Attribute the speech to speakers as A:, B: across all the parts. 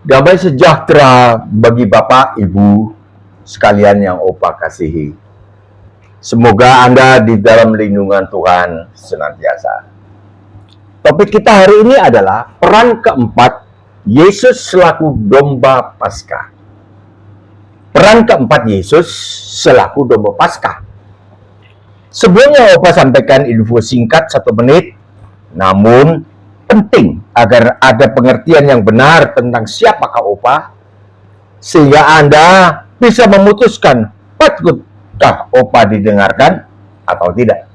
A: Damai sejahtera bagi Bapak, Ibu, sekalian yang Opa kasihi. Semoga Anda di dalam lindungan Tuhan senantiasa. Topik kita hari ini adalah peran keempat Yesus selaku domba Paskah. Peran keempat Yesus selaku domba Paskah. Sebelumnya Opa sampaikan info singkat 1 menit, namun penting agar ada pengertian yang benar tentang siapakah Opa, sehingga Anda bisa memutuskan patutkah Opa didengarkan atau tidak.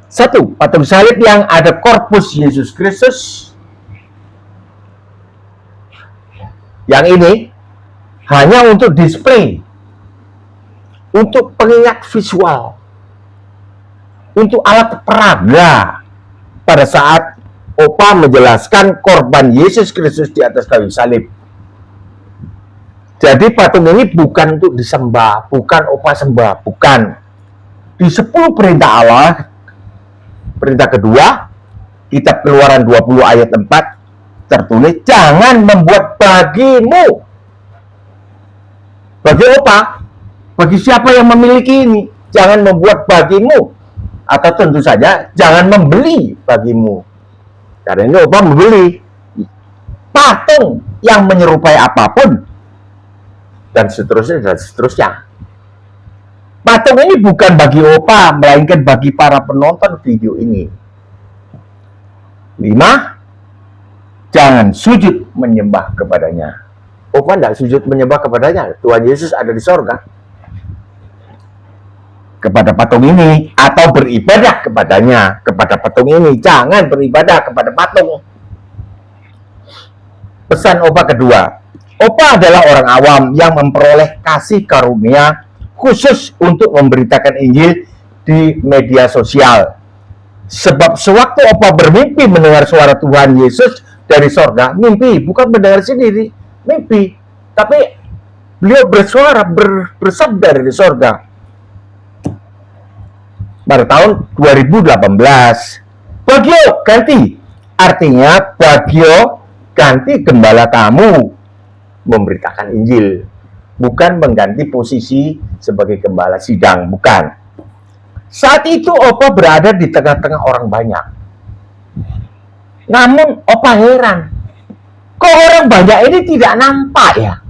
A: 1. Patung salib yang ada korpus Yesus Kristus. Yang ini hanya untuk display, untuk pengingat visual, untuk alat peraga pada saat Opa menjelaskan korban Yesus Kristus di atas kayu salib. Jadi patung ini bukan untuk disembah, bukan Opa sembah, bukan. Di 10 perintah Allah, perintah kedua, kitab Keluaran 20 ayat 4, tertulis, jangan membuat bagimu. Bagi Opa, bagi siapa yang memiliki ini, jangan membuat bagimu. Atau tentu saja, jangan membeli bagimu. Karena ini Opa membeli patung yang menyerupai apapun. Dan seterusnya, dan seterusnya. Patung ini bukan bagi Opa, melainkan bagi para penonton video ini. 5. Jangan sujud menyembah kepadanya. Opa tidak sujud menyembah kepadanya. Tuhan Yesus ada di sorga. Kepada patung ini, atau beribadah kepadanya, kepada patung ini. Jangan beribadah kepada patung. Pesan Opa kedua, Opa adalah orang awam yang memperoleh kasih karunia khusus untuk memberitakan Injil di media sosial. Sebab sewaktu Opa bermimpi mendengar suara Tuhan Yesus dari sorga, mimpi, bukan mendengar sendiri, mimpi. Tapi beliau bersuara, bersabda dari sorga. Pada tahun 2018, Bagio ganti. Artinya Bagio ganti gembala kamu memberitakan Injil. Bukan mengganti posisi sebagai gembala sidang, bukan. Saat itu Opa berada di tengah-tengah orang banyak. Namun Opa heran, kok orang banyak ini tidak nampak ya?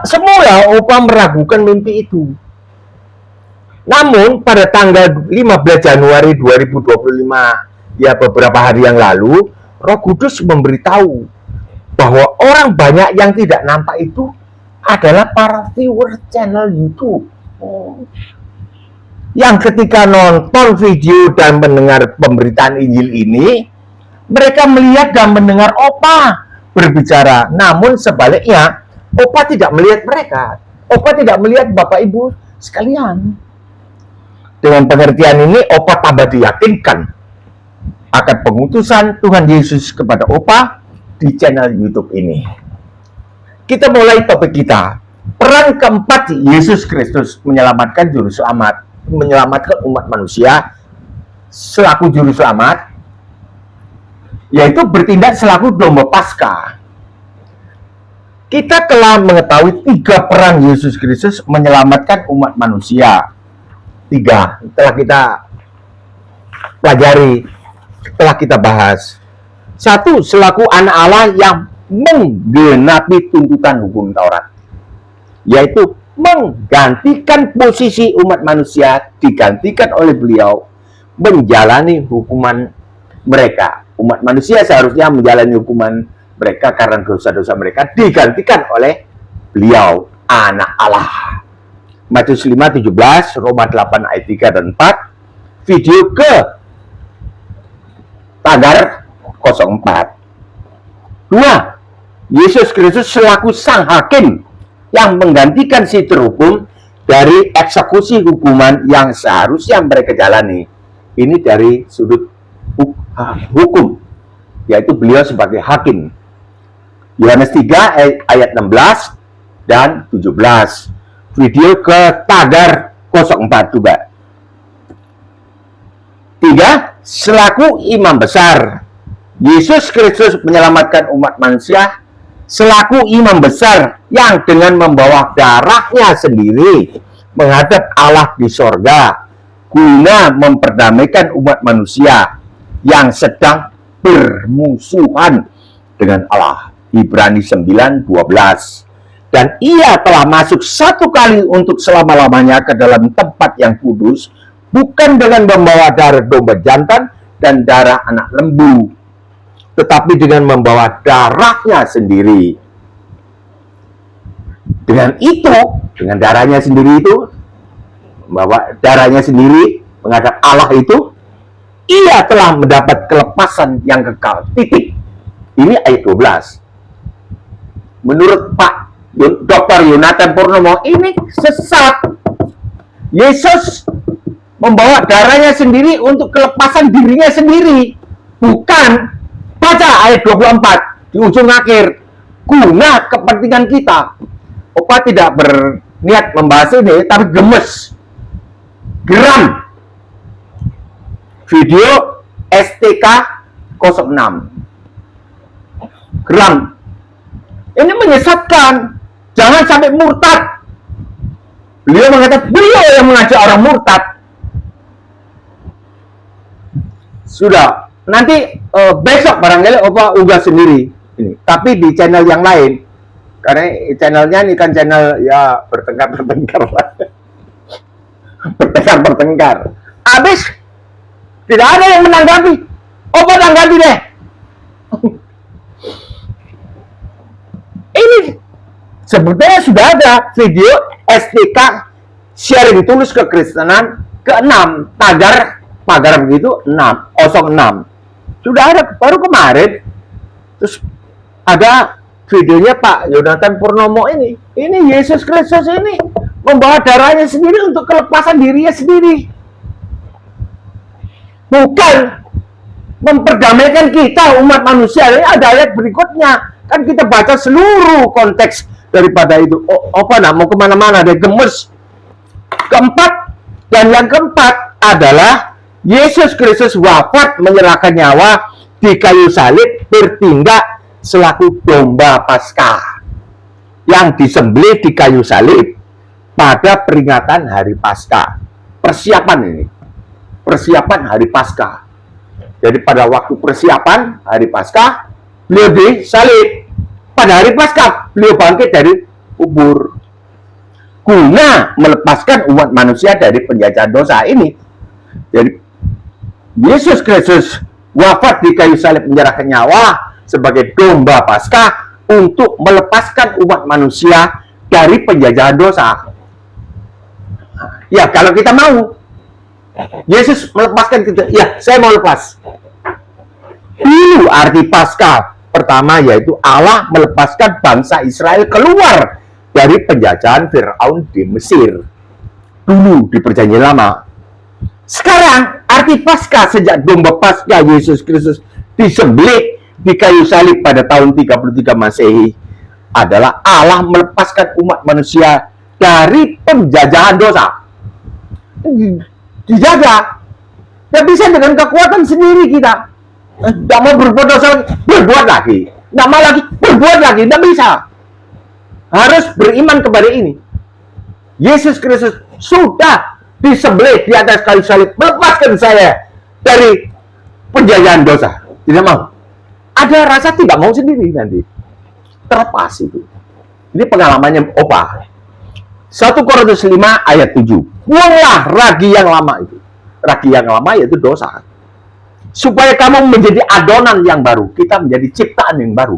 A: Semula Opa meragukan mimpi itu. Namun pada tanggal 15 Januari 2025, ya beberapa hari yang lalu, Roh Kudus memberitahu bahwa orang banyak yang tidak nampak itu adalah para viewer channel YouTube. Yang ketika nonton video dan mendengar pemberitaan Injil ini, mereka melihat dan mendengar Opa berbicara. Namun sebaliknya, Opa tidak melihat mereka. Opa tidak melihat Bapak Ibu sekalian. Dengan pengertian ini, Opa tambah diyakinkan akan pengutusan Tuhan Yesus kepada Opa di channel YouTube ini. Kita mulai topik kita. Peran keempat Yesus Kristus menyelamatkan juru selamat, menyelamatkan umat manusia selaku juru selamat, yaitu bertindak selaku domba Paskah. Kita telah mengetahui 3 peran Yesus Kristus menyelamatkan umat manusia. 3 telah kita pelajari, telah kita bahas. 1, selaku anak Allah yang menggenapi tuntutan hukum Taurat, yaitu menggantikan posisi umat manusia, digantikan oleh beliau menjalani hukuman mereka. Umat manusia seharusnya menjalani hukuman mereka karena dosa-dosa mereka, digantikan oleh beliau, anak Allah. Matius 5:17, Roma 8 ayat 3 dan 4, video ke tagar 04. 2. Yesus Kristus selaku sang hakim yang menggantikan si terhukum dari eksekusi hukuman yang seharusnya mereka jalani. Ini dari sudut hukum, yaitu beliau sebagai hakim. Yohanes 3 ayat 16 dan 17. Video ke tagar 04 juga. 3. Selaku imam besar Yesus Kristus menyelamatkan umat manusia selaku imam besar yang dengan membawa darahnya sendiri menghadap Allah di sorga guna memperdamaikan umat manusia yang sedang bermusuhan dengan Allah. Ibrani 9:12. Dan ia telah masuk satu kali untuk selama-lamanya ke dalam tempat yang kudus, bukan dengan membawa darah domba jantan dan darah anak lembu, tetapi dengan membawa darahnya sendiri. Dengan itu, dengan darahnya sendiri itu, membawa darahnya sendiri menghadap Allah itu, ia telah mendapat kelepasan yang kekal. Titik. Ini ayat 12. Menurut Pak Dr. Yonatan Purnomo, ini sesat. Yesus membawa darahnya sendiri untuk kelepasan dirinya sendiri. Bukan. Baca ayat 24 di ujung akhir. Guna kepentingan kita. Opa tidak berniat membahas ini, tapi gemes. Geram. Video STK 06. Geram. Ini menyesatkan. Jangan sampai murtad. Beliau mengatakan, beliau yang mengajak orang murtad. Sudah, nanti besok barangkali Opa unggah sendiri ini. Tapi di channel yang lain. Karena channelnya ini kan channel ya bertengkar-bertengkar lah. Bertengkar-bertengkar. Habis tidak ada yang menanggapi. Opa tanggapi deh. Ini sebetulnya sudah ada video STK sharing tulus kekristenan ke-6 pagar begitu 06. Sudah ada baru kemarin. Terus ada videonya Pak Yonatan Purnomo ini. Ini Yesus Kristus ini membawa darahnya sendiri untuk kelepasan dirinya sendiri. Bukan memperdamaikan kita umat manusia. Ini ada ayat berikutnya. Kan kita baca seluruh konteks daripada itu. Opa nak mau kemana-mana deh, gemes. Keempat, dan yang keempat adalah Yesus Kristus wafat menyerahkan nyawa di kayu salib, bertindak selaku domba Paskah yang disembelih di kayu salib pada peringatan hari Paskah. Persiapan ini. Persiapan hari Paskah. Jadi pada waktu persiapan hari Paskah, beliau disalib. Pada hari Paskah, beliau bangkit dari kubur. Guna melepaskan umat manusia dari penjajahan dosa ini. Jadi, Yesus Kristus wafat di kayu salib menyerahkan nyawa sebagai domba Paskah untuk melepaskan umat manusia dari penjajahan dosa. Ya, kalau kita mau. Yesus melepaskan kita. Ya, saya mau lepas. Itu arti Paskah. Pertama yaitu Allah melepaskan bangsa Israel keluar dari penjajahan Firaun di Mesir. Dulu di Perjanjian Lama. Sekarang arti Paskah sejak domba Paskah Yesus Kristus disembelih di kayu salib pada tahun 33 Masehi adalah Allah melepaskan umat manusia dari penjajahan dosa. Dijaga. Tidak bisa dengan kekuatan sendiri kita. Tidak mau berbuat dosa, berbuat lagi. Tidak mau lagi, berbuat lagi. Tidak bisa. Harus beriman kepada ini. Yesus Kristus sudah disembelih di atas kayu salib. Melepaskan saya dari penjajahan dosa. Tidak mau. Ada rasa tidak mau sendiri nanti. Terlepas itu. Ini pengalamannya Opa. 1 Korintus 5 ayat 7. Buanglah ragi yang lama itu. Ragi yang lama yaitu dosa. Supaya kamu menjadi adonan yang baru. Kita menjadi ciptaan yang baru.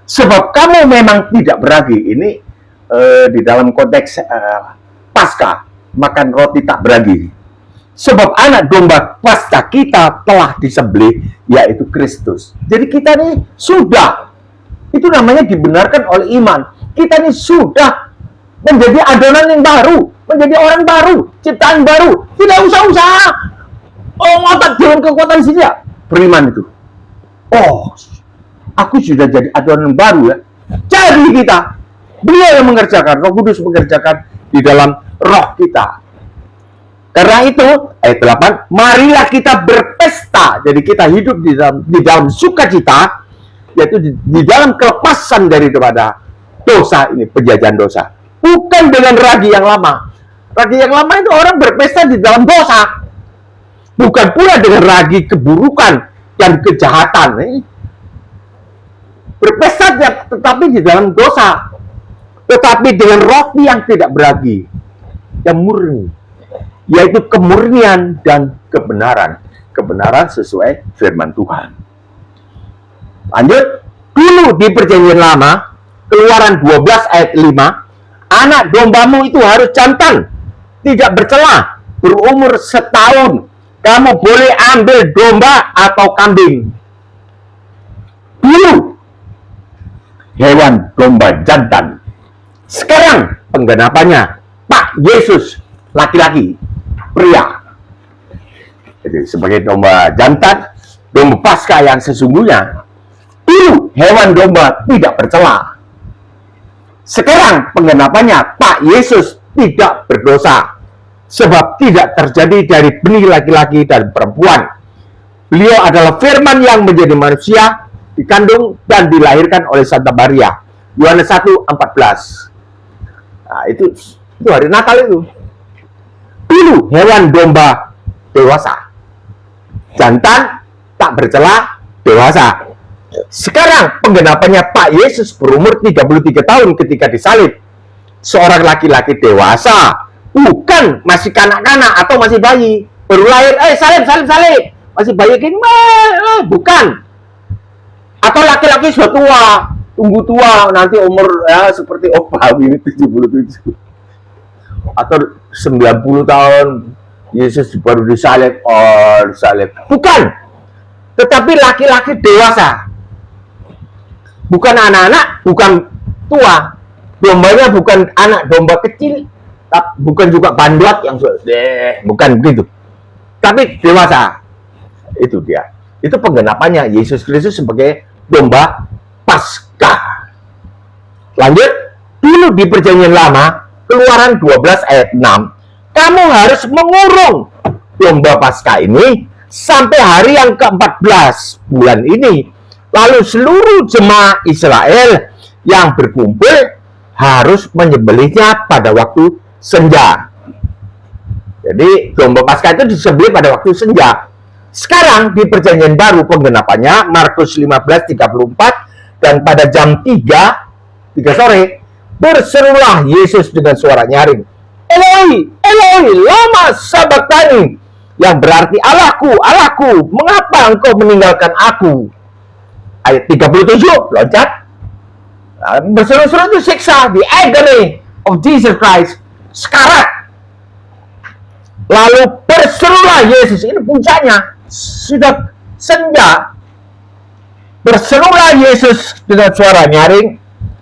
A: Sebab kamu memang tidak beragi. Ini di dalam konteks Paskah. Makan roti tak beragi. Sebab anak domba Paskah kita telah disembelih, yaitu Kristus. Jadi kita ini sudah. Itu namanya dibenarkan oleh iman. Kita ini sudah menjadi adonan yang baru. Menjadi orang baru. Ciptaan baru. Tidak usah usaha. Oh, ngotot dengan kekuatan saja. Beriman itu. Oh, aku sudah jadi adonan baru ya. Jadi kita. Beliau yang mengerjakan. Roh Kudus mengerjakan di dalam roh kita. Karena itu, ayat 8, marilah kita berpesta. Jadi kita hidup di dalam sukacita, yaitu di dalam kelepasan daripada dosa ini, penjajahan dosa. Bukan dengan ragi yang lama. Ragi yang lama itu orang berpesta di dalam dosa. Bukan pula dengan ragi keburukan dan kejahatan. Berpesta tetapi di dalam dosa. Tetapi dengan roti yang tidak beragi, yang murni, yaitu kemurnian dan kebenaran. Kebenaran sesuai firman Tuhan. Lanjut, dulu di perjanjian lama, Keluaran 12 ayat 5, anak dombamu itu harus jantan, tidak bercela, berumur setahun. Kamu boleh ambil domba atau kambing. Dulu, hewan domba jantan. Sekarang, penggenapannya, Pak Yesus, laki-laki, pria. Jadi sebagai domba jantan, domba Paskah yang sesungguhnya, dulu hewan domba tidak bercela. Sekarang penggenapannya, Pak Yesus tidak berdosa, sebab tidak terjadi dari benih laki-laki dan perempuan. Beliau adalah firman yang menjadi manusia, dikandung dan dilahirkan oleh Santa Maria. Yohanes 1:14. Nah, itu hari Natal itu. Dulu hewan domba dewasa, jantan tak bercela, dewasa. Sekarang penggenapannya, Pak Yesus berumur 33 tahun ketika disalib. Seorang laki-laki dewasa, bukan masih kanak-kanak atau masih bayi. Baru lahir, salib. Masih bayi gini, bukan. Atau laki-laki sudah tua, tunggu tua, nanti umur ya seperti Opa ini 77. Atau 90 tahun, Yesus baru disalib, disalib. Bukan. Tetapi laki-laki dewasa. Bukan anak-anak, bukan tua. Dombanya bukan anak domba kecil, bukan juga bandot yang bukan begitu. Tapi dewasa. Itu dia. Itu penggenapannya Yesus Kristus sebagai domba Paskah. Lanjut, dulu di perjanjian lama, Keluaran 12 ayat 6, kamu harus mengurung domba Paskah ini sampai hari yang ke-14 bulan ini. Lalu seluruh jemaah Israel yang berkumpul harus menyembelihnya pada waktu senja. Jadi domba Paskah itu disembelih pada waktu senja. Sekarang di perjanjian baru penggenapannya Markus 15:34, dan pada jam 3 sore berserulah Yesus dengan suara nyaring, Eloi, Eloi, lama sabachthani, yang berarti Allahku, Allahku, mengapa engkau meninggalkan aku? Ayat 37, loncat. Berseru-seru itu siksa, the agony of Jesus Christ, sekarat. Lalu berserulah Yesus, ini puncaknya, sudah senja. Berserulah Yesus dengan suara nyaring,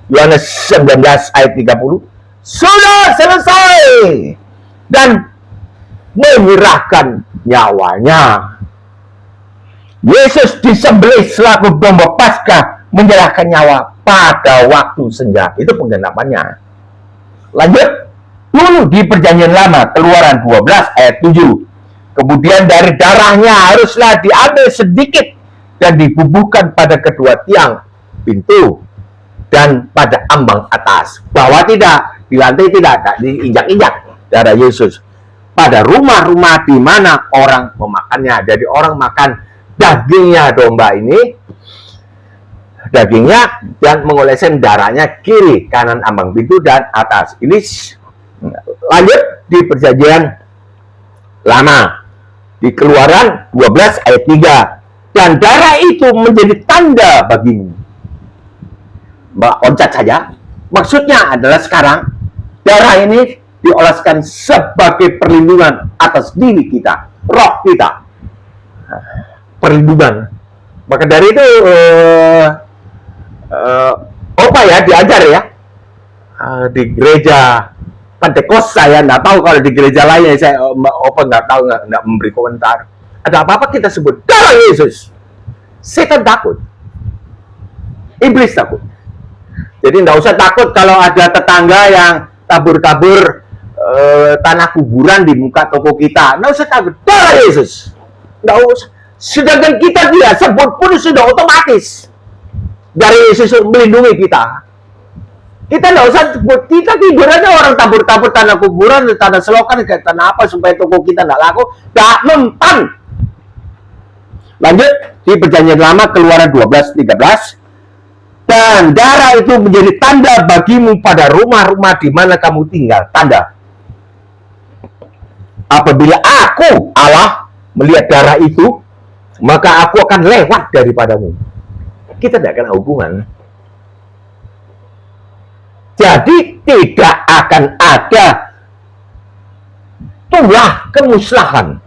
A: Yohanes 19 ayat 30, sudah selesai, dan menyerahkan nyawanya. Yesus disembelih selaku domba Paskah, menyerahkan nyawa pada waktu senja. Itu penggenapannya. Lanjut, dulu di perjanjian lama, Keluaran 12 ayat 7, kemudian dari darahnya haruslah diambil sedikit dan dibubuhkan pada kedua tiang pintu dan pada ambang atas. Bawah tidak, di lantai tidak diinjak-injak darah Yesus. Pada rumah-rumah di mana orang memakannya. Jadi orang makan dagingnya domba ini, dagingnya, dan mengoleskan darahnya kiri, kanan ambang pintu, dan atas. Ini lanjut di perjanjian lama, di Keluaran 12 ayat 3, dan darah itu menjadi tanda bagimu. Mbak loncat saja. Maksudnya adalah sekarang darah ini dioleskan sebagai perlindungan atas diri kita, roh kita, perlindungan. Maka dari itu Opa ya diajar ya di gereja Pentekost. Saya nggak tahu kalau di gereja lainnya, saya Opa nggak tahu, nggak memberi komentar. Ada apa-apa kita sebut darah Yesus, setan takut, iblis takut. Jadi nggak usah takut kalau ada tetangga yang kabur-kabur tanah kuburan di muka toko kita. Nggak usah takut, darah Yesus. Nggak usah. Sedangkan kita tidak sebut pun sudah otomatis dari Yesus melindungi kita. Kita nggak usah sebut, kita tidur aja orang tabur-tabur tanah kuburan, tanah selokan, kayak tanah apa supaya toko kita nggak laku, nggak mempan. Lanjut di Perjanjian Lama Keluaran 12:13. Dan darah itu menjadi tanda bagimu pada rumah-rumah di mana kamu tinggal. Tanda. Apabila aku, Allah, melihat darah itu, maka aku akan lewat daripadamu. Kita tidak kena hukuman. Jadi tidak akan ada tulah kemusnahan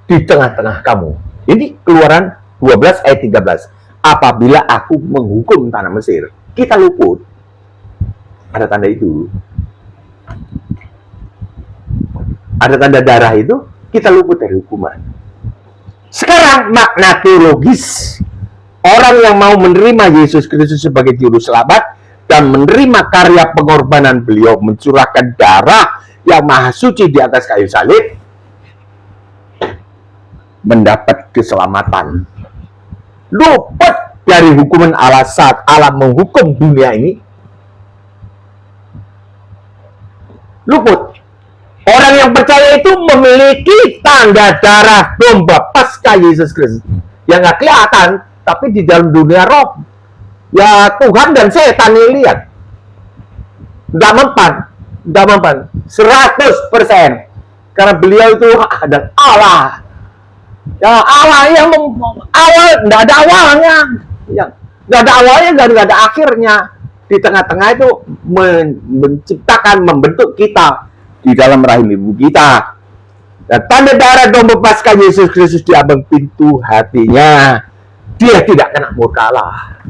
A: di tengah-tengah kamu. Ini Keluaran 12 ayat 13. Apabila aku menghukum tanah Mesir, kita luput. Ada tanda itu. Ada tanda darah itu, kita luput dari hukuman. Sekarang makna teologis orang yang mau menerima Yesus Kristus sebagai juru selamat dan menerima karya pengorbanan beliau mencurahkan darah yang maha suci di atas kayu salib, mendapat keselamatan, luput dari hukuman Allah saat Allah menghukum dunia ini. Luput. Orang yang percaya itu memiliki tanda darah domba Paskah Yesus Kristus yang nggak kelihatan, tapi di dalam dunia roh ya Tuhan dan setan ini lihat. Nggak mempan 100%, karena beliau itu adalah Allah. Ya Allah yang awal, nggak ada awalnya, ya nggak ada awalnya, nggak ada akhirnya. Di tengah-tengah itu menciptakan, membentuk kita di dalam rahim ibu kita. Dan tanda darah domba Paskah Yesus Kristus di ambang pintu hatinya. Dia tidak kena murka Allah.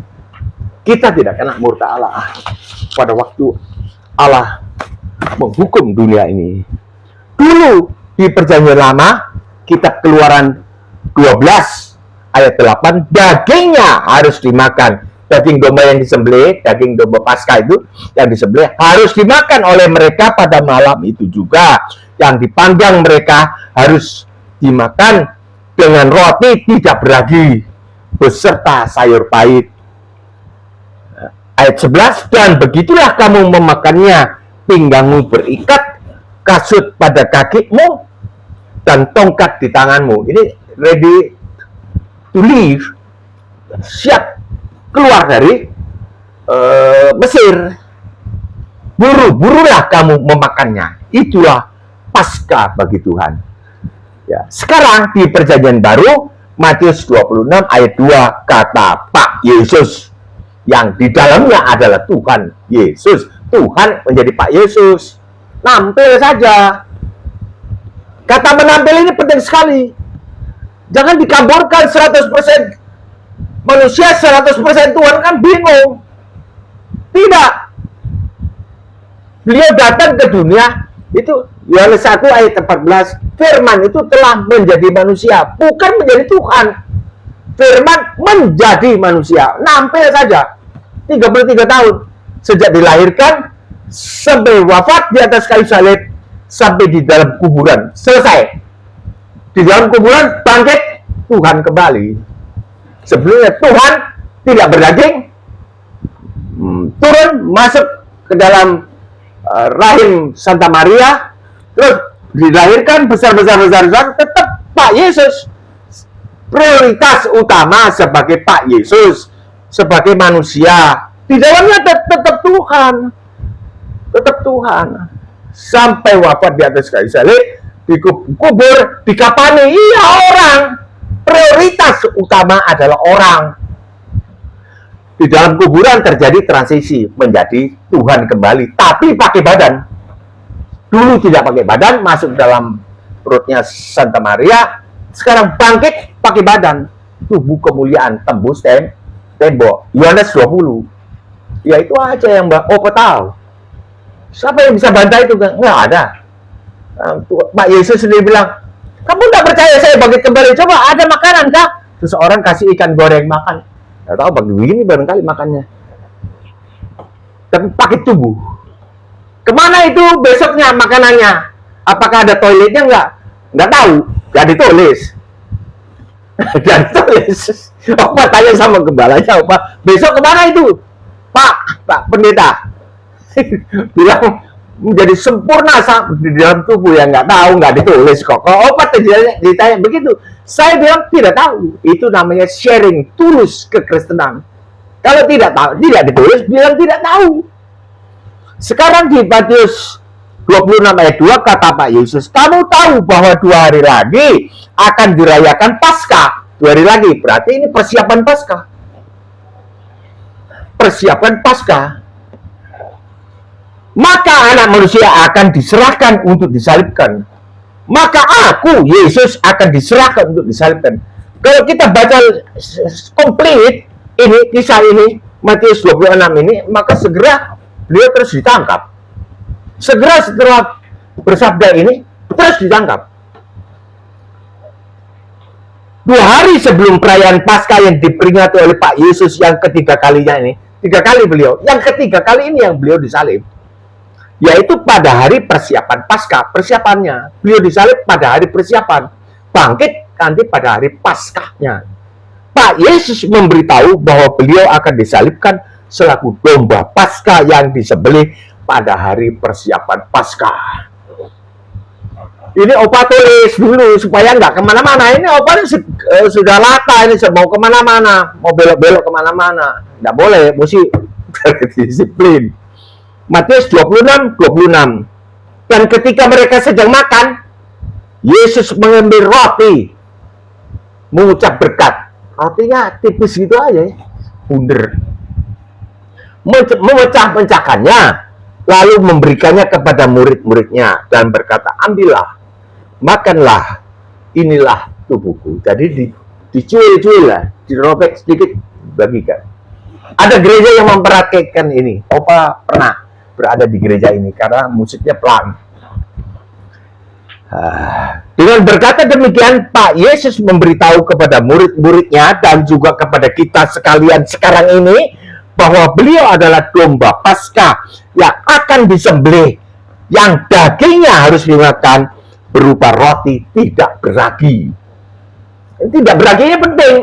A: Kita tidak kena murka Allah pada waktu Allah menghukum dunia ini. Dulu di Perjanjian Lama, kitab Keluaran 12 ayat 8, dagingnya harus dimakan. Daging domba yang disembelih, daging domba Paskah itu yang disembelih harus dimakan oleh mereka pada malam itu juga. Yang dipanggang mereka harus dimakan dengan roti tidak beragi beserta sayur pahit. Ayat 11, dan begitulah kamu memakannya, pinggangmu berikat, kasut pada kakimu, dan tongkat di tanganmu. Ini ready to leave, siap keluar dari Mesir. Buru-burulah kamu memakannya. Itulah Paskah bagi Tuhan. Ya. Sekarang di Perjanjian Baru, Matius 26 ayat 2, kata Pak Yesus yang di dalamnya adalah Tuhan Yesus. Tuhan menjadi Pak Yesus. Nampil saja. Kata menampil ini penting sekali. Jangan dikaburkan 100% manusia, 100% Tuhan, kan bingung. Tidak. Beliau datang ke dunia, itu Yohanes 1 ayat 14, firman itu telah menjadi manusia, bukan menjadi Tuhan. Firman menjadi manusia, nampil saja. 33 tahun. Sejak dilahirkan, sampai wafat di atas kayu salib, sampai di dalam kuburan. Selesai. Di dalam kuburan, bangkit, Tuhan kembali. Sebelumnya Tuhan tidak berdaging, turun masuk ke dalam rahim Santa Maria, terus dilahirkan besar-besar, tetap Pak Yesus. Prioritas utama sebagai Pak Yesus, sebagai manusia. Di dalamnya tetap Tuhan. Tetap Tuhan. Sampai wafat di atas kayu salib, dikubur, dikapani, iya orang. Prioritas utama adalah orang. Di dalam kuburan terjadi transisi menjadi Tuhan kembali, tapi pakai badan. Dulu tidak pakai badan, masuk dalam perutnya Santa Maria, sekarang bangkit pakai badan. Tubuh kemuliaan tembus tembok. Yohanes 20. Ya itu aja yang Mbak Opo tahu. Siapa yang bisa bantah itu? Nggak ada. Pak Yesus sendiri bilang, kamu tidak percaya saya bangkit kembali? Coba ada makanan kah? Terus orang kasih ikan goreng makan. Nggak tahu begini barangkali makannya. Tapi pakai tubuh. Kemana itu besoknya makanannya? Apakah ada toiletnya? Nggak tahu, nggak ditulis. Nggak ditulis. Opa tanya sama gembalanya, Opa, besok kemana itu? Pak pendeta. Bilang menjadi sempurna di dalam tubuh, yang nggak tahu, nggak ditulis kok. Kalau Opa ditanya begitu, saya bilang tidak tahu. Itu namanya sharing tulus kekristenan. Kalau tidak tahu, tidak ditulis, bilang tidak tahu. Sekarang di Matius 26 ayat 2 kata Pak Yesus, kamu tahu bahwa 2 hari lagi akan dirayakan Paskah. 2 hari lagi, berarti ini persiapan Paskah. Persiapan Paskah. Maka anak manusia akan diserahkan untuk disalibkan. Maka aku, Yesus, akan diserahkan untuk disalibkan. Kalau kita baca komplit ini, kisah ini, Matius 26 ini, maka segera beliau terus ditangkap. Segera setelah bersabda ini, terus ditangkap. 2 hari sebelum perayaan Paskah yang diperingati oleh Pak Yesus yang ketiga kalinya ini, 3 kali beliau, yang ketiga kali ini yang beliau disalib, yaitu pada hari persiapan Paskah. Persiapannya, beliau disalib pada hari persiapan, bangkit nanti pada hari Paskahnya. Pak Yesus memberitahu bahwa beliau akan disalibkan selaku domba Paskah yang disembelih pada hari persiapan Paskah. Ini Opa tulis dulu supaya nggak kemana-mana. Ini Opa sudah lata ini, mau kemana-mana, mau belok-belok kemana-mana. Nggak boleh, mesti disiplin. Matius 26. Dan ketika mereka sedang makan, Yesus mengambil roti, mengucap berkat. Rotinya tipis gitu aja, bundar. Memecah-mecahkannya, lalu memberikannya kepada murid-muridnya dan berkata, ambillah, makanlah, inilah tubuhku. Jadi dicuil-cuil lah, dirobek sedikit, bagikan. Ada gereja yang mempraktikkan ini. Opa pernah berada di gereja ini karena musiknya pelan. Dengan berkata demikian, Pak Yesus memberitahu kepada murid-muridnya dan juga kepada kita sekalian sekarang ini bahwa beliau adalah domba Paskah yang akan disembelih, yang dagingnya harus dimakan berupa roti tidak beragi. Tidak beraginya penting,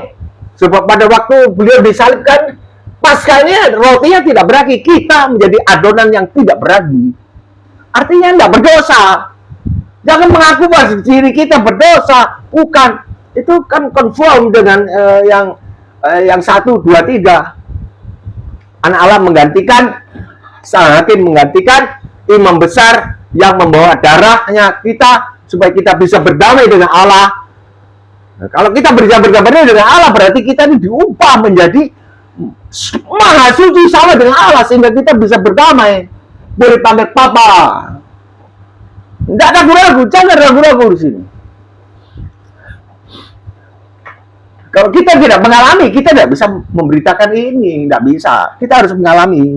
A: sebab pada waktu beliau disalibkan, Paskahnya rotinya tidak beragi, kita menjadi adonan yang tidak beragi. Artinya tidak berdosa. Jangan mengaku bahwa diri kita berdosa, bukan. Itu kan konform dengan yang 1, 2, 3. Anak Allah menggantikan, sang hakim menggantikan, imam besar yang membawa darahnya kita supaya kita bisa berdamai dengan Allah. Nah, kalau kita bisa berdamai dengan Allah, berarti kita ini diubah menjadi maha suci sama dengan Allah sehingga kita bisa berdamai. Boleh panggil Papa. Tidak ragu-ragu, jangan ragu-ragu di sini. Kalau kita tidak mengalami, kita tidak bisa memberitakan ini, tidak bisa. Kita harus mengalami.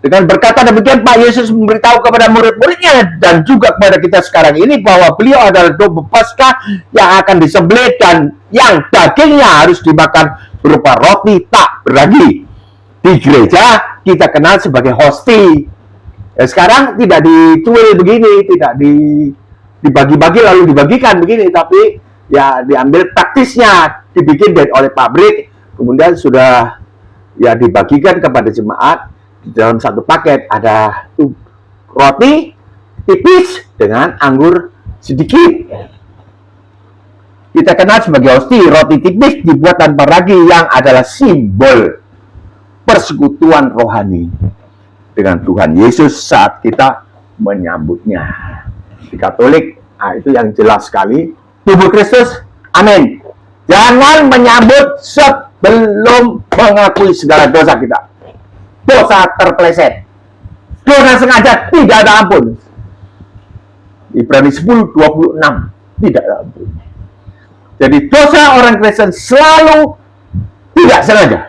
A: Dengan berkata demikian, Pak Yesus memberitahu kepada murid-muridnya dan juga kepada kita sekarang ini bahwa beliau adalah domba Paskah yang akan disembelih dan yang dagingnya harus dimakan berupa roti tak beragi. Di gereja kita kenal sebagai hosti. Sekarang tidak dicuil begini, tidak dibagi-bagi lalu dibagikan begini, tapi ya diambil praktisnya, dibikin oleh pabrik, kemudian sudah ya dibagikan kepada jemaat. Di dalam satu paket ada roti tipis dengan anggur sedikit. Kita kenal sebagai hosti. Roti tipis dibuat tanpa ragi yang adalah simbol persekutuan rohani dengan Tuhan Yesus saat kita menyambutnya. Di Katolik, itu yang jelas sekali. Tubuh Kristus, amin. Jangan menyambut sebelum mengakui segala dosa kita. Dosa terpeleset, dosa sengaja tidak ada ampun. Ibrani 10:26 tidak ada ampun. Jadi dosa orang Kristen selalu tidak sengaja.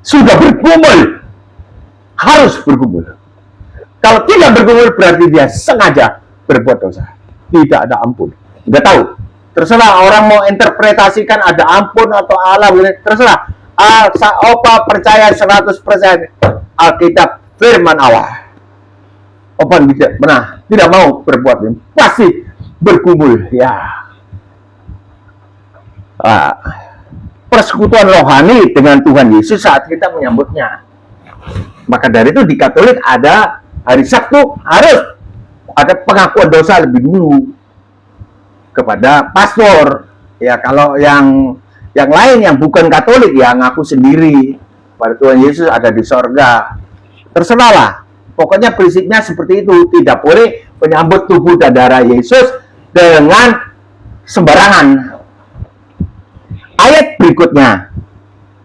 A: Sudah bergumul, harus bergumul. Kalau tidak bergumul berarti dia sengaja berbuat dosa. Tidak ada ampun. Nggak tahu. Terserah orang mau interpretasikan ada ampun atau Allah, terserah. Opa percaya 100% Alkitab firman Allah. Opa tidak mau berbuat ini, pasti bergumul ya. Persekutuan rohani dengan Tuhan Yesus saat kita menyambutnya. Maka dari itu di Katolik ada hari Sabtu harus ada pengakuan dosa lebih dulu kepada pastor. Ya kalau yang lain yang bukan Katolik ya ngaku sendiri pada Tuhan Yesus ada di sorga. Terserahlah. Pokoknya prinsipnya seperti itu. Tidak boleh menyambut tubuh dan darah Yesus dengan sembarangan. Ayat berikutnya,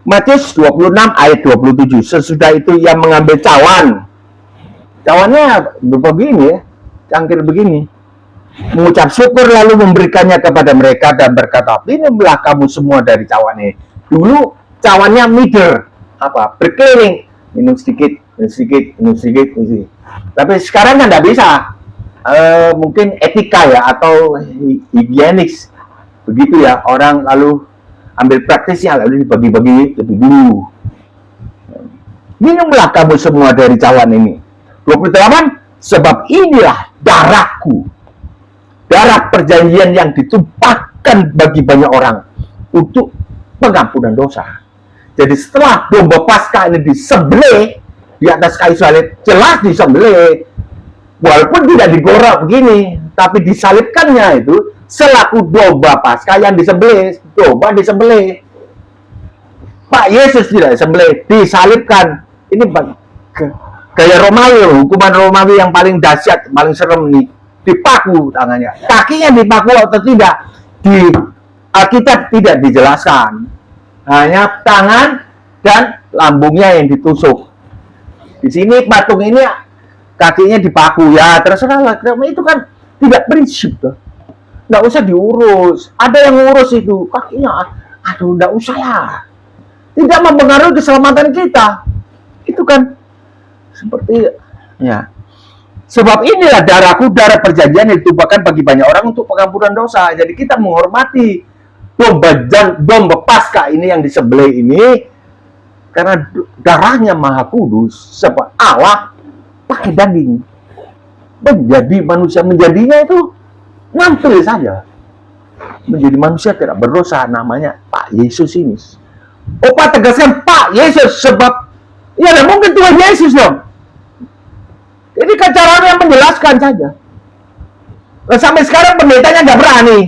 A: Matius 26 ayat 27. Sesudah itu ia mengambil cawan. Cawannya begini ya, cangkir begini. Mengucap syukur lalu memberikannya kepada mereka dan berkata, minumlah kamu semua dari cawan ini. Dulu cawannya middle, berkeliling, minum sedikit, minum sedikit, minum sedikit, minum sedikit. Tapi sekarang kan tidak bisa. Mungkin etika ya atau higienis begitu ya, orang lalu ambil praktisnya lalu dibagi-bagi lebih dulu. Minumlah kamu semua dari cawan ini. 28, sebab inilah darahku, darah perjanjian yang ditumpahkan bagi banyak orang untuk pengampunan dosa. Jadi setelah domba Paskah ini disembelih di atas kayu salib, jelas disembelih, walaupun tidak digorok begini, tapi disalibkannya itu selaku domba Paskah yang disembelih, domba disembelih. Pak Yesus tidak disembelih, disalibkan. Ini gaya Romawi, hukuman Romawi yang paling dahsyat, paling serem nih. Dipaku tangannya, kakinya dipaku atau tidak di Alkitab tidak dijelaskan, hanya tangan dan lambungnya yang ditusuk. Di sini patung ini kakinya dipaku ya, terserah. Itu kan tidak prinsip tuh. Nggak usah diurus. Ada yang ngurus itu kakinya, aduh nggak usah lah, tidak mempengaruhi keselamatan kita. Itu kan seperti ya, sebab inilah darahku, darah perjanjian yang ditumpahkan bagi banyak orang untuk pengampunan dosa. Jadi kita menghormati domba Paskah ini yang disembelih ini karena darahnya maha kudus, sebab Allah pakai daging menjadi manusia. Menjadinya itu mantul saja, menjadi manusia tidak berdosa, namanya Pak Yesus ini. Opa tegaskan Pak Yesus, sebab ya mungkin Tuhan Yesus dong. Ini kan caranya menjelaskan saja. Nah, sampai sekarang pendetanya nggak berani.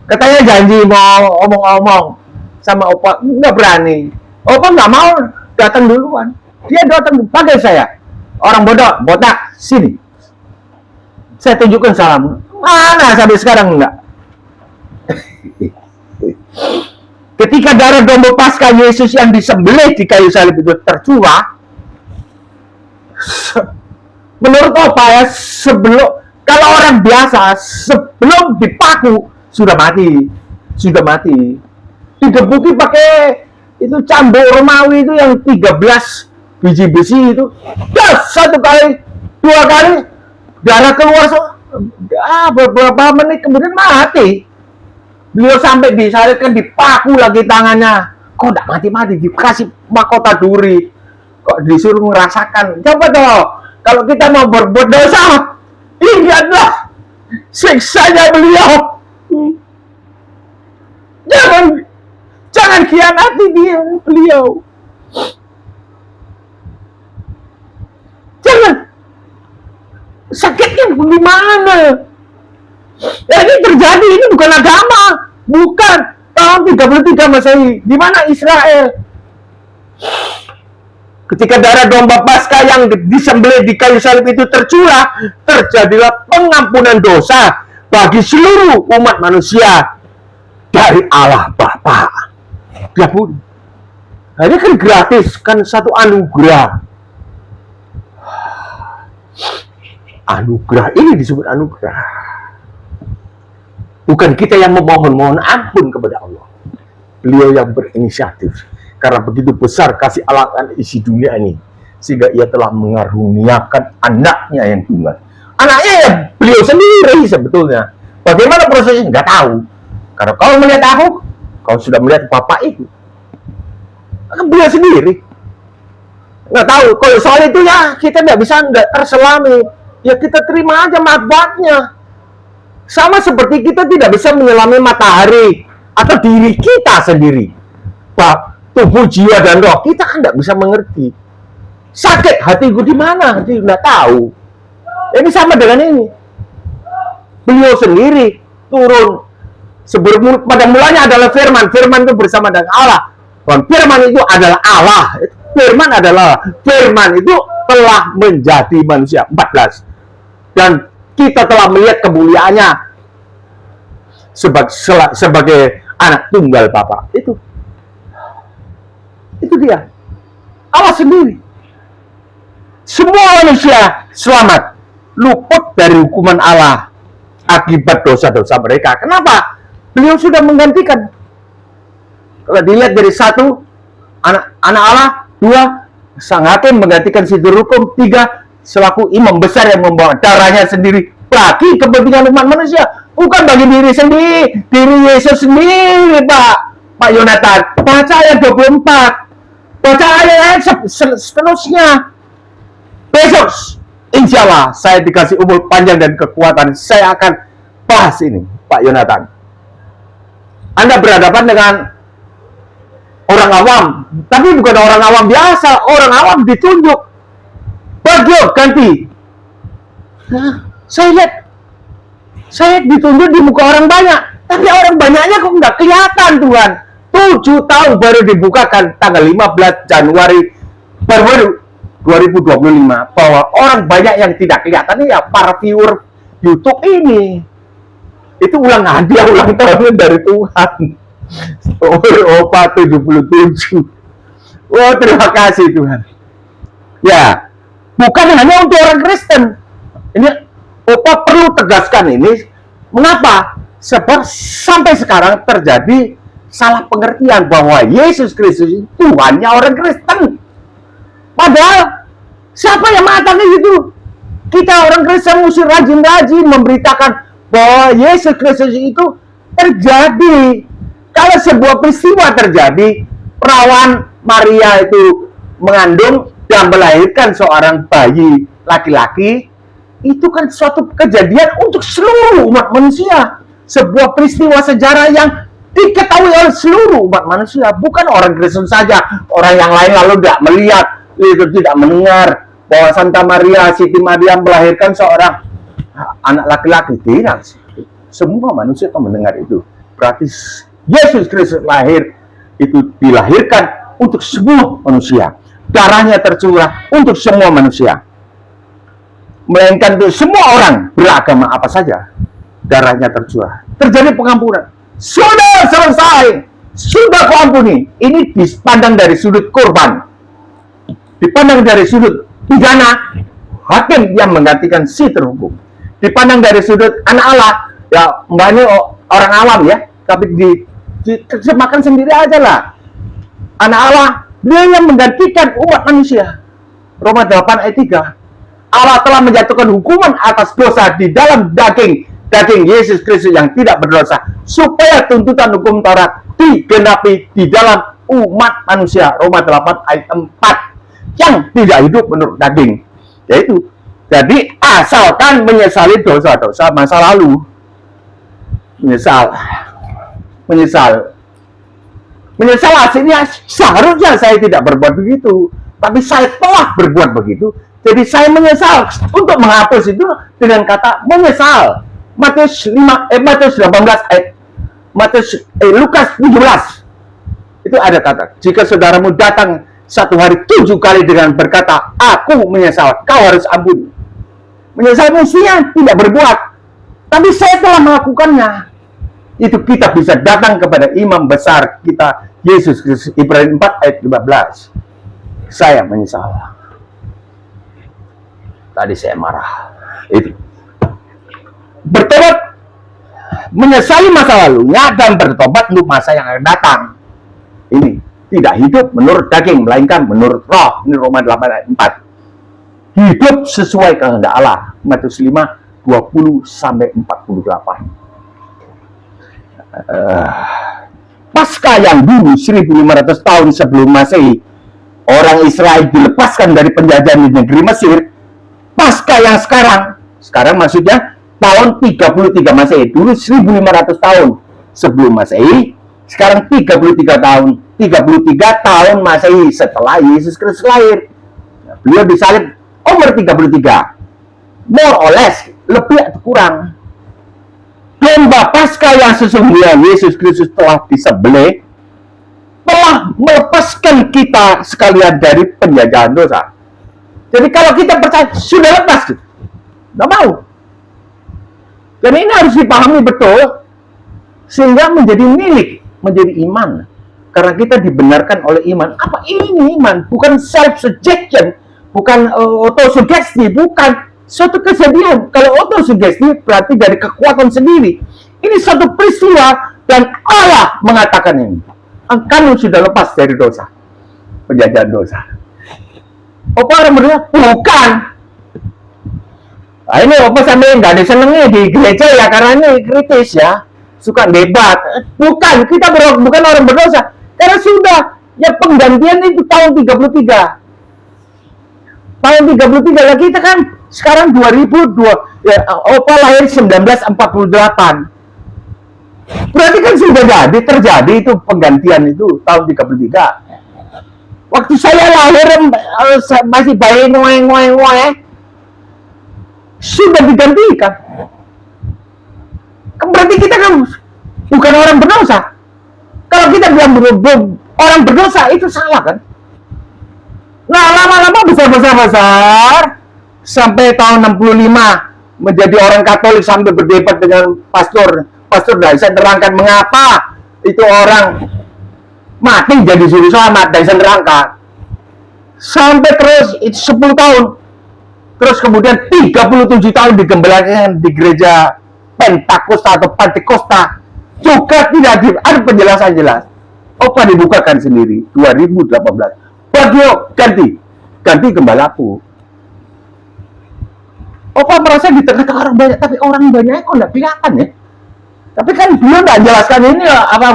A: Katanya janji mau omong-omong sama Opa, nggak berani. Opa nggak mau datang duluan. Dia datang panggil saya. Orang botak, sini. Saya tunjukkan salam. Mana sampai sekarang enggak. Ketika darah domba Paskah Yesus yang disembelih di kayu salib itu tercurah, menurut Opa ya, kalau orang biasa sebelum dipaku sudah mati, digebuki pakai itu cambuk Romawi itu yang 13 biji besi itu, satu kali, dua kali darah keluar, beberapa menit kemudian mati. Beliau sampai disalibkan, dipaku lagi tangannya, kok tidak mati-mati, dikasih mahkota duri, kok disuruh merasakan. Coba toh, kalau kita mau berbuat dosa, ini adalah siksanya beliau. Jangan khianati beliau. Jangan. Sakitnya bagaimana? Ya, ini terjadi, ini bukan agama, bukan tahun 33 Masehi, di mana Israel. Ketika darah domba Paskah yang disembelih di kayu salib itu tercurah, terjadilah pengampunan dosa bagi seluruh umat manusia dari Allah Bapa. Ya pun, ini kan gratis, kan satu anugerah. Anugerah ini disebut anugerah. Bukan kita yang memohon ampun kepada Allah. Beliau yang berinisiatif. Karena begitu besar kasih Allah akan isi dunia ini, sehingga ia telah mengaruniakan anaknya yang tunggal. Anaknya ya beliau sendiri sebetulnya. Bagaimana prosesnya? Nggak tahu. Karena kau melihat aku, kau sudah melihat Bapak itu. Beliau sendiri. Nggak tahu. Kalau soal itu ya kita nggak bisa nggak terselami. ya kita terima aja manfaatnya. Sama seperti kita tidak bisa menyelami matahari atau diri kita sendiri. Tubuh, jiwa, dan roh kita kan tidak bisa mengerti. Sakit hatiku di mana? Hati nggak tahu. Ini sama dengan ini. Beliau sendiri turun. Sebelum pada mulanya adalah firman. Firman itu bersama dengan Allah. Dan firman itu adalah Allah. Firman itu telah menjadi manusia. 14. Dan kita telah melihat kemuliaannya sebagai anak tunggal Bapa. Itu dia. Allah sendiri. Semua manusia selamat, luput dari hukuman Allah akibat dosa-dosa mereka. Kenapa? Beliau sudah menggantikan. Kalau dilihat dari 1, anak Allah, 2, sang hakim menggantikan sidur hukum, 3, selaku imam besar yang membawa darahnya sendiri bagi kepentingan umat manusia, bukan bagi diri sendiri, diri Yesus sendiri, Pak Yonatan. Baca ayat 24, baca ayat seterusnya. Besok, insya Allah, saya dikasih umur panjang dan kekuatan, saya akan bahas ini, Pak Yonatan. Anda berhadapan dengan orang awam, tapi bukan orang awam biasa, orang awam ditunjuk. Bagus, ganti. Nah, saya ditunjuk di muka orang banyak, tapi orang banyaknya kok nggak kelihatan, Tuhan. 7 tahun baru dibukakan tanggal 15 Januari baru 2025 bahwa orang banyak yang tidak kelihatan ya para viewer YouTube ini. Itu hadiah ulang tahun dari Tuhan. Opa 77. Oh, terima kasih Tuhan. Ya, bukan hanya untuk orang Kristen. Ini Opa perlu tegaskan ini. Mengapa? Sebab sampai sekarang terjadi salah pengertian bahwa Yesus Kristus itu Tuhannya orang Kristen. Padahal siapa yang mengatakan itu? Kita orang Kristen mesti rajin-rajin memberitakan bahwa Yesus Kristus itu terjadi. Kalau sebuah peristiwa terjadi, perawan Maria itu mengandung dan melahirkan seorang bayi laki-laki, itu kan suatu kejadian untuk seluruh umat manusia. Sebuah peristiwa sejarah yang diketahui oleh seluruh umat manusia, bukan orang Kristen saja. Orang yang lain lalu tidak melihat, itu tidak mendengar bahwa Santa Maria, Siti Maria melahirkan seorang anak laki-laki. Tidak. Semua manusia akan mendengar itu. Berarti Yesus Kristus lahir, itu dilahirkan untuk semua manusia. Darahnya tercurah untuk semua manusia. Melainkan untuk semua orang beragama apa saja. Darahnya tercurah. Terjadi pengampunan. Sudah selesai. Sudah kuampuni. Ini dipandang dari sudut korban. Dipandang dari sudut pidana, hakim yang menggantikan si terhukum. Dipandang dari sudut anak Allah, ya mbak ini orang awam ya, tapi diterjemahkan sendiri aja lah. Anak Allah, dia yang menggantikan umat manusia. Roma 8 ayat 3. Allah telah menjatuhkan hukuman atas dosa di dalam daging Yesus Kristus yang tidak berdosa, supaya tuntutan hukum Taurat digenapi di dalam umat manusia. Roma 8 ayat 4. Yang tidak hidup menurut daging. Yaitu, jadi asalkan menyesali dosa-dosa masa lalu. Menyesal hasilnya seharusnya saya tidak berbuat begitu, tapi saya telah berbuat begitu, jadi saya menyesal. Untuk menghapus itu dengan kata menyesal. Matius 18 Lukas 17 itu ada kata, jika saudaramu datang satu hari 7 kali dengan berkata, aku menyesal, kau harus ampuni. Menyesal mestinya tidak berbuat, tapi saya telah melakukannya. Itu kita bisa datang kepada imam besar kita, Yesus Kristus. Ibrani 4 ayat 15. Saya menyesal. Tadi saya marah. Itu. Bertobat, menyesali masa lalunya dan bertobat untuk masa yang akan datang. Ini tidak hidup menurut daging, melainkan menurut roh. Ini Roma 8 ayat 4. Hidup sesuai kehendak Allah. Matius 5 20 sampai 48. Pasca yang dulu 1500 tahun sebelum Masehi, orang Israel dilepaskan dari penjajahan di negeri Mesir. Pasca yang sekarang maksudnya tahun 33 Masehi, dulu 1500 tahun sebelum Masehi, sekarang 33 tahun Masehi setelah Yesus Kristus lahir. Nah, beliau disalib umur 33. More or less, lebih atau kurang. Domba Paskah yang sesungguhnya Yesus Kristus telah disembelih, telah melepaskan kita sekalian dari penjajahan dosa. Jadi kalau kita percaya, sudah lepas. Nggak mau. Dan ini harus dipahami betul, sehingga menjadi milik, menjadi iman. Karena kita dibenarkan oleh iman. Apa ini iman? Bukan self-suggestion, bukan autosugesti, bukan suatu kejadian. Kalau autosugesti berarti dari kekuatan sendiri. Ini satu peristiwa dan Allah mengatakan ini. Kamu sudah lepas dari dosa, penjajahan dosa. Apa orang berdua? Bukan. Nah, ini apa sampai nggak ada senengnya di gereja ya, karena ini kritis ya, suka debat. Bukan, kita bukan orang berdosa. Karena sudah, ya penggantian itu tahun 33. Tahun 33 lagi kita kan sekarang 2002, ya, Opa lahir 1948. Berarti kan sudah terjadi itu penggantian itu tahun 33. Waktu saya lahir masih bayi ngoeng sudah digantikan. Berarti kita kan bukan orang berdosa. Kalau kita bilang orang berdosa itu salah kan? Nah, lama-lama besar sampai tahun 65 menjadi orang Katolik sampai berdebat dengan pastor tidak bisa nerangkan mengapa itu orang mati jadi juru selamat, tidak bisa nerangkan. Sampai terus itu 10 tahun. Terus kemudian 37 tahun digembalakan di gereja Pentakosta atau Pantekosta, juga tidak ada penjelasan jelas. Opa dibukakan sendiri 2018. Bagio ganti gembalaku. Opa merasa di tengah-tengah orang banyak, tapi orang banyak kok nggak kelihatan ya. Tapi kan dia nggak jelaskan ini apa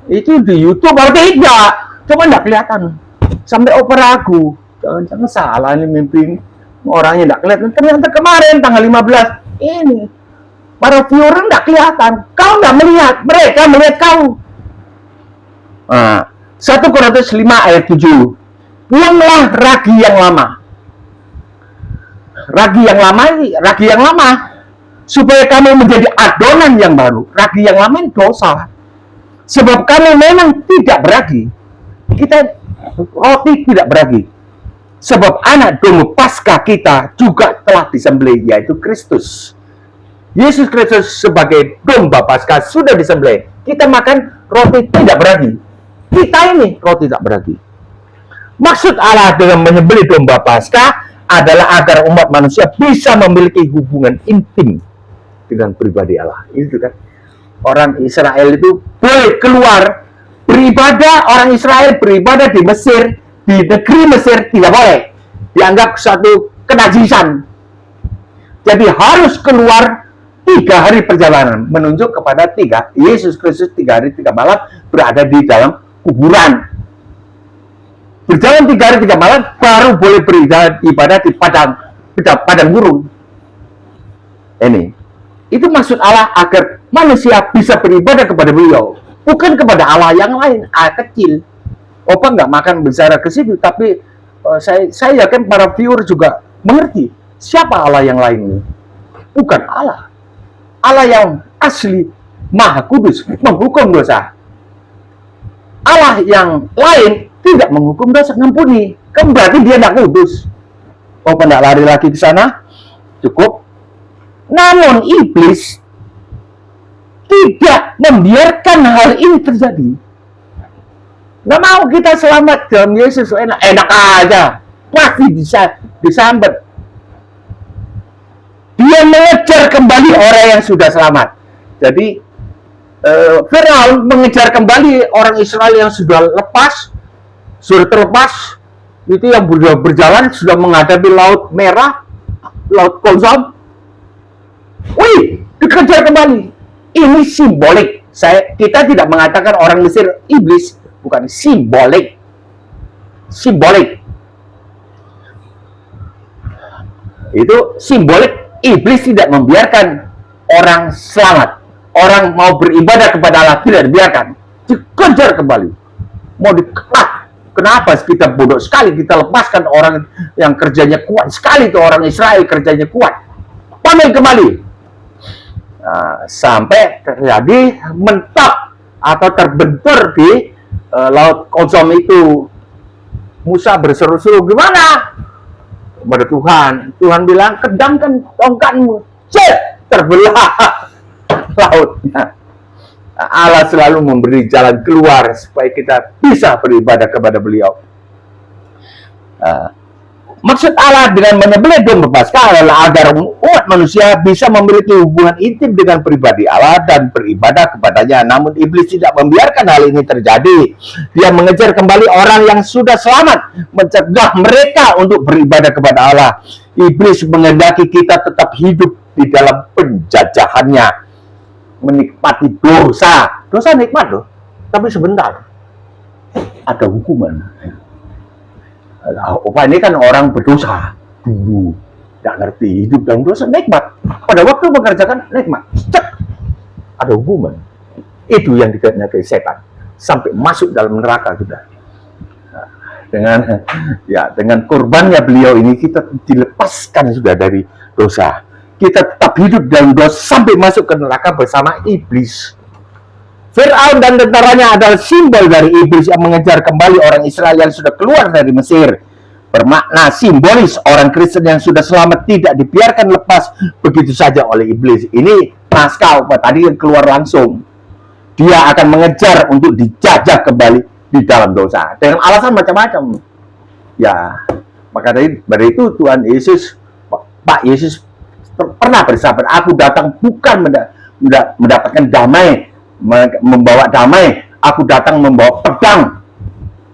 A: itu di YouTube atau tidak, cuma nggak kelihatan. Sampai Opa ragu, jangan salah ini mimpi orangnya nggak kelihatan. Ternyata kemarin tanggal 15 ini para viewer nggak kelihatan, kau nggak melihat, mereka melihat kau. Nah, 1 Korintus 5 ayat 7. Buanglah ragi yang lama. Ragi yang lama supaya kamu menjadi adonan yang baru. Ragi yang lama itu dosa. Sebab kamu memang tidak beragi. Kita roti tidak beragi. Sebab anak domba Paskah kita juga telah disembelih, yaitu Kristus. Yesus Kristus sebagai domba Paskah sudah disembelih. Kita makan roti tidak beragi. Kita ini roti tidak beragi. Maksud Allah dengan menyembelih domba Paskah adalah agar umat manusia bisa memiliki hubungan intim dengan pribadi Allah. Itu kan orang Israel itu boleh keluar beribadah, orang Israel beribadah di Mesir, di negeri Mesir tidak boleh, dianggap suatu kenajisan. Jadi harus keluar 3 hari perjalanan, menunjuk kepada Yesus Kristus 3 hari 3 malam berada di dalam kuburan. Berjalan 3 hari 3 malam baru boleh beribadah di padang gurun. Ini itu maksud Allah agar manusia bisa beribadah kepada beliau, bukan kepada Allah yang lain, Allah kecil. Opa nggak makan bicara ke situ, tapi saya yakin para viewer juga mengerti siapa Allah yang lain ini. Bukan Allah. Allah yang asli, Maha Kudus, menghukum dosa. Allah yang lain tidak menghukum dosa, ngampuni. Kan berarti dia tidak kudus. Opa tidak lari lagi ke sana, cukup. Namun iblis tidak membiarkan hal ini terjadi. Nggak mau kita selamat dalam Yesus, enak aja, pasti bisa disambat. Dia mengejar kembali orang yang sudah selamat. Jadi Firaun mengejar kembali orang Israel yang sudah terlepas, itu yang berjalan sudah menghadapi Laut Merah, Laut Kolzam. Wih, dikejar kembali. Ini simbolik. Kita tidak mengatakan orang Mesir iblis, bukan, simbolik. Itu simbolik iblis tidak membiarkan orang selamat. Orang mau beribadah kepada Allah tidak dibiarkan, dikejar kembali, mau dikekat. Kenapa kita bodoh sekali kita lepaskan orang yang kerjanya kuat sekali, ke orang Israel kerjanya kuat, panggil kembali. Sampai terjadi mentok atau terbentur di laut Kozom itu. Musa berseru-seru, gimana? Kepada Tuhan. Tuhan bilang, kedangkan tongkatmu. Terbelah lautnya. Allah selalu memberi jalan keluar supaya kita bisa beribadah kepada Beliau. Maksud Allah dengan menyembelih domba Paskah adalah agar umat manusia bisa memiliki hubungan intim dengan pribadi Allah dan beribadah kepadanya. Namun iblis tidak membiarkan hal ini terjadi. Dia mengejar kembali orang yang sudah selamat, mencegah mereka untuk beribadah kepada Allah. Iblis menghendaki kita tetap hidup di dalam penjajahannya, menikmati dosa. Dosa nikmat loh, tapi sebentar ada hukuman. Opa ini kan orang berdosa dulu, tidak ngerti hidup dalam dosa nikmat. Pada waktu mengerjakan nikmat, cek, ada hukuman. Itu yang dikehendaki setan, sampai masuk dalam neraka sudah. Dengan korbannya beliau ini kita dilepaskan sudah dari dosa. Kita tetap hidup dalam dosa sampai masuk ke neraka bersama iblis. Fir'aun dan tentaranya adalah simbol dari iblis yang mengejar kembali orang Israel yang sudah keluar dari Mesir. Bermakna simbolis orang Kristen yang sudah selamat tidak dibiarkan lepas begitu saja oleh iblis. Ini naskah tadi yang keluar langsung. Dia akan mengejar untuk dijajah kembali di dalam dosa dengan alasan macam-macam. Ya, maka dari itu Tuhan Yesus, Pak Yesus pernah bersabda, aku datang bukan mendapatkan damai, membawa damai, aku datang membawa pedang.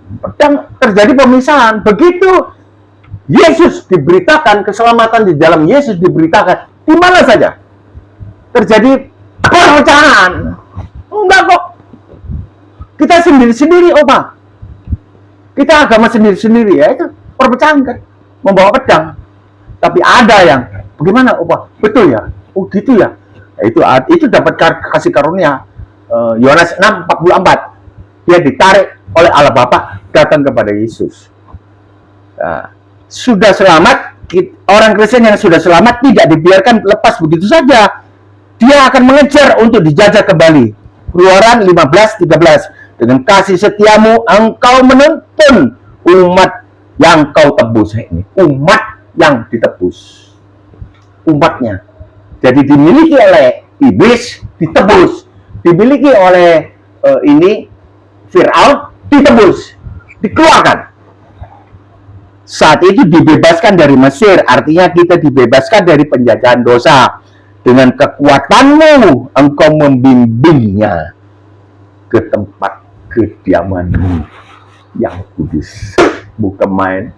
A: Pedang, terjadi pemisahan. Begitu Yesus diberitakan, keselamatan di dalam Yesus diberitakan, di mana saja terjadi perpecahan. Enggak kok, kita sendiri-sendiri, Opa, kita agama sendiri-sendiri, ya itu perpecahan kan, membawa pedang. Tapi ada yang bagaimana, Opa? Betul ya? Oh gitu ya? Itu dapat kasih karunia. Yohanes 6:44, dia ditarik oleh Allah Bapa datang kepada Yesus. Sudah selamat, orang Kristen yang sudah selamat tidak dibiarkan lepas begitu saja. Dia akan mengejar untuk dijajah kembali. Keluaran 15:13, dengan kasih setiamu engkau menuntun umat yang kau tebus. Ini umat yang ditebus, umatnya. Jadi dimiliki oleh iblis, ditebus. Dimiliki oleh Fir'aun, ditebus, dikeluarkan. Saat itu dibebaskan dari Mesir, artinya kita dibebaskan dari penjajahan dosa. Dengan kekuatanmu, engkau membimbingnya ke tempat kediamanmu yang kudus. Bukan main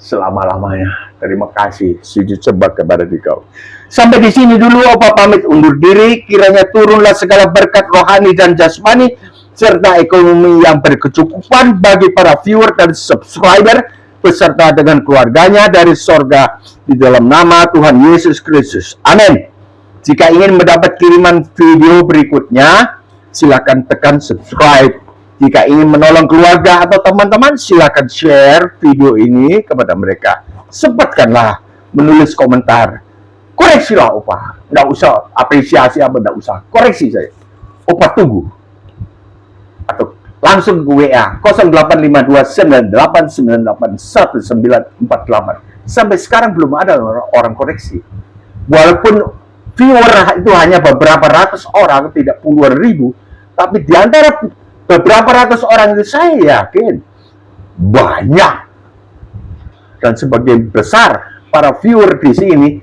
A: selama-lamanya. Terima kasih, sujud sembah kepada Engkau. Sampai di sini dulu, Opa pamit undur diri. Kiranya turunlah segala berkat rohani dan jasmani serta ekonomi yang berkecukupan bagi para viewer dan subscriber beserta dengan keluarganya dari sorga di dalam nama Tuhan Yesus Kristus. Amin. Jika ingin mendapat kiriman video berikutnya, silakan tekan subscribe. Jika ingin menolong keluarga atau teman-teman, silakan share video ini kepada mereka. Sempatkanlah menulis komentar. Koreksilah Opa. Nggak usah apresiasi apa, nggak usah. Koreksi saya. Opa tunggu. Atau langsung ke WA 085298981948. Sampai sekarang belum ada orang koreksi. Walaupun viewer itu hanya beberapa ratus orang, tidak puluhan ribu, tapi di antara beberapa ratus orang itu saya yakin banyak. Dan sebagian besar para viewer di sini,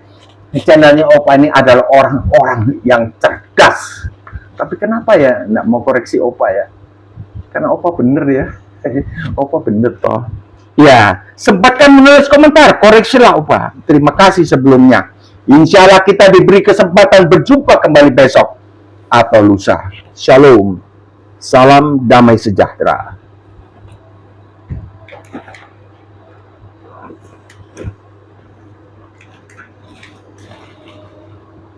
A: di channelnya Opa ini adalah orang-orang yang cerdas. Tapi kenapa ya nggak mau koreksi Opa ya? Karena Opa bener ya. Opa bener toh. Ya, sempatkan menulis komentar, koreksilah Opa. Terima kasih sebelumnya. Insya Allah kita diberi kesempatan berjumpa kembali besok atau lusa. Shalom. Salam damai sejahtera.